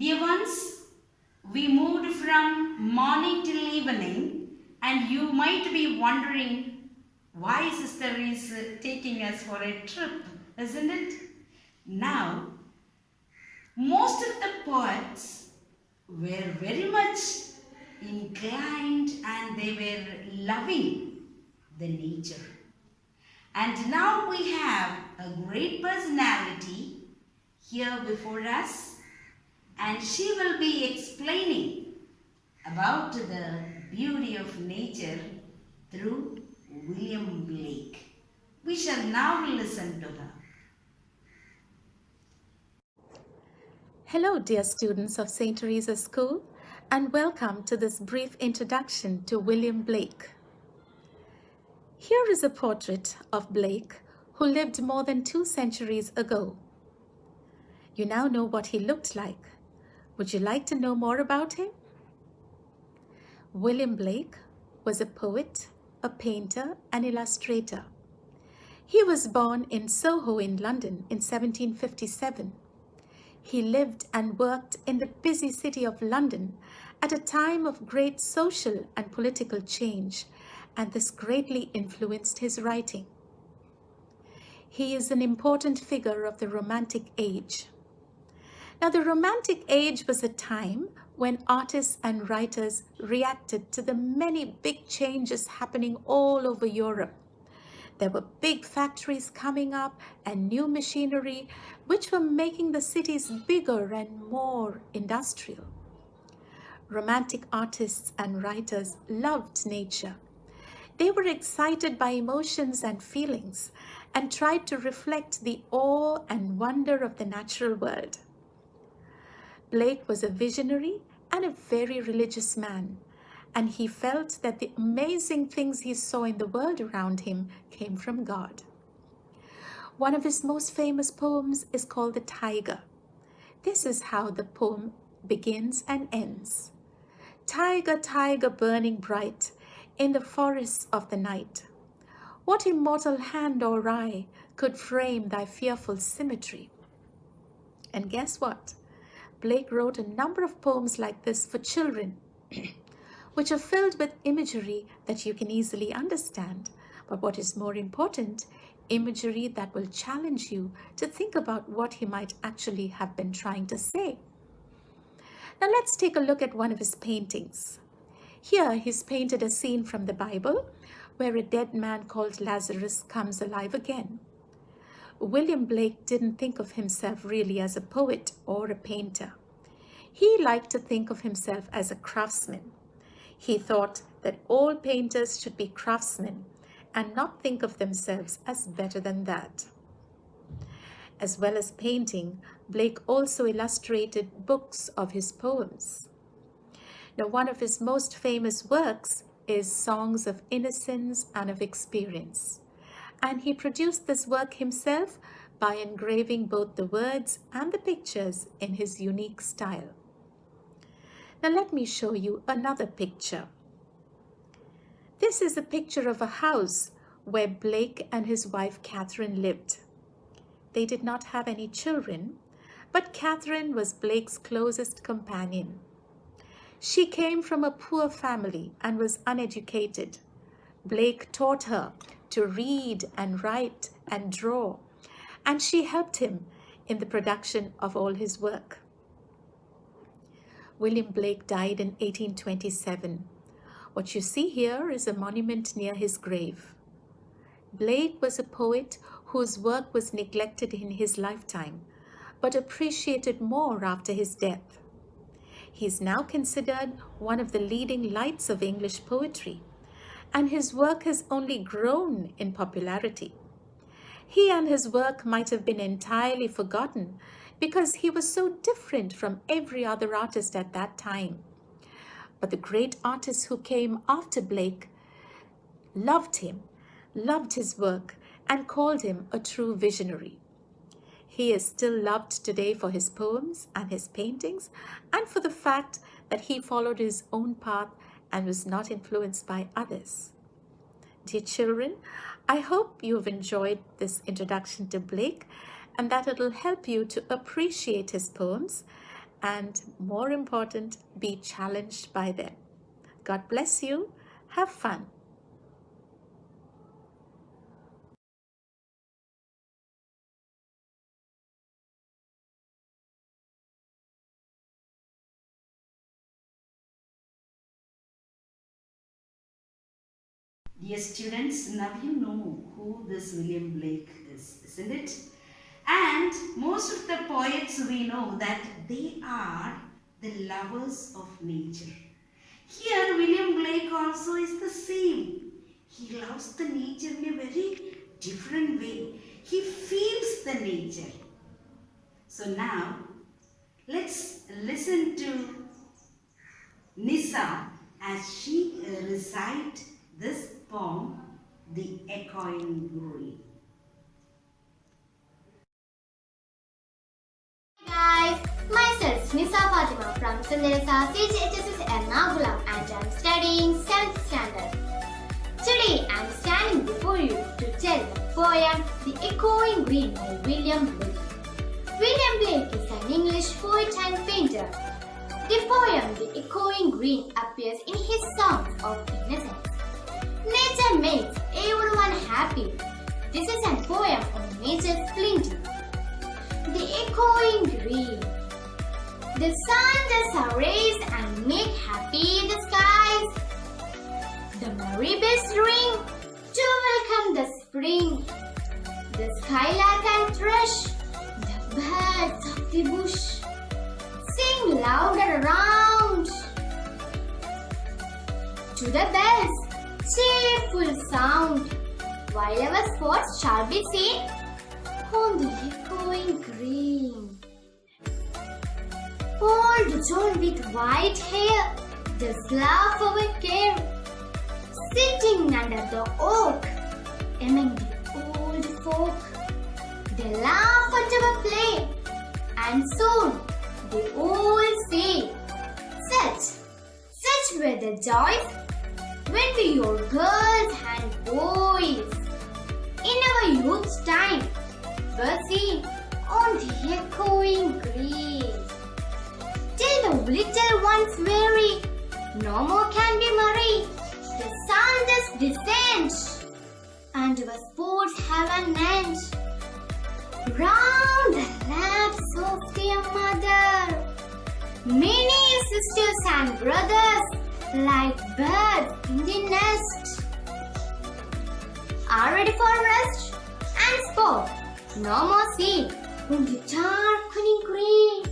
Dear ones, we moved from morning till evening, and you might be wondering why Sister is taking us for a trip, isn't it? Now, most of the poets were very much inclined and they were loving the nature. And now we have a great personality here before us, and she will be explaining about the beauty of nature through William Blake. We shall now listen to her. Hello, dear students of St. Teresa School, and welcome to this brief introduction to William Blake. Here is a portrait of Blake, who lived more than 2 centuries ago. You now know what he looked like. Would you like to know more about him? William Blake was a poet, a painter, and illustrator. He was born in Soho in London in 1757. He lived and worked in the busy city of London at a time of great social and political change, and this greatly influenced his writing. He is an important figure of the Romantic Age. Now, the Romantic Age was a time when artists and writers reacted to the many big changes happening all over Europe. There were big factories coming up and new machinery, which were making the cities bigger and more industrial. Romantic artists and writers loved nature. They were excited by emotions and feelings and tried to reflect the awe and wonder of the natural world. Blake was a visionary and a very religious man, and he felt that the amazing things he saw in the world around him came from God. One of his most famous poems is called The Tiger. This is how the poem begins and ends. Tiger, tiger burning bright in the forests of the night, what immortal hand or eye could frame thy fearful symmetry? And guess what? Blake wrote a number of poems like this for children, which are filled with imagery that you can easily understand. But what is more important, imagery that will challenge you to think about what he might actually have been trying to say. Now let's take a look at one of his paintings. Here he's painted a scene from the Bible where a dead man called Lazarus comes alive again. William Blake didn't think of himself really as a poet or a painter. He liked to think of himself as a craftsman. He thought that all painters should be craftsmen and not think of themselves as better than that. As well as painting, Blake also illustrated books of his poems. Now, one of his most famous works is Songs of Innocence and of Experience. And he produced this work himself by engraving both the words and the pictures in his unique style. Now let me show you another picture. This is a picture of a house where Blake and his wife Catherine lived. They did not have any children, but Catherine was Blake's closest companion. She came from a poor family and was uneducated. Blake taught her to read and write and draw, and she helped him in the production of all his work. William Blake died in 1827. What you see here is a monument near his grave. Blake was a poet whose work was neglected in his lifetime, but appreciated more after his death. He is now considered one of the leading lights of English poetry, and his work has only grown in popularity. He and his work might have been entirely forgotten because he was so different from every other artist at that time. But the great artists who came after Blake loved him, loved his work, and called him a true visionary. He is still loved today for his poems and his paintings, and for the fact that he followed his own path and was not influenced by others. Dear children, I hope you've enjoyed this introduction to Blake and that it'll help you to appreciate his poems and, more important, be challenged by them. God bless you. Have fun. Dear students, now you know who this William Blake is, isn't it? And most of the poets we know that they are the lovers of nature. Here William Blake also is the same. He loves the nature in a very different way. He feels the nature. So now let's listen to Nisa as she recites this poem, The Echoing Green. Hi guys, myself Nisa Fatima from St.Teresa CGHSS Ernak and I'm studying 7th standard. Today I am standing before you to tell the poem The Echoing Green by William Blake. William Blake is an English poet and painter. The poem The Echoing Green appears in his song of innocence. Nature makes everyone happy. This is a poem on nature's plenty. The echoing green. The sun does rays and make happy the skies. The merry bells ring to welcome the spring. The skylark and thrush, the birds of the bush, sing louder around. To the bells, cheerful sound, while our sports shall be seen on the echoing green. Old John with white hair does laugh our care, sitting under the oak among the old folk. They laugh at our play, and soon they all say, such were the joys when we were girls and boys. In our youth's time, were seen on the echoing green. Till the little ones weary, no more can be merry. The sun does descend, and our sports have an end. Round the laps of their mother, many sisters and brothers, like birds in the nest, are ready for rest and sport. No more sea on the darkening green.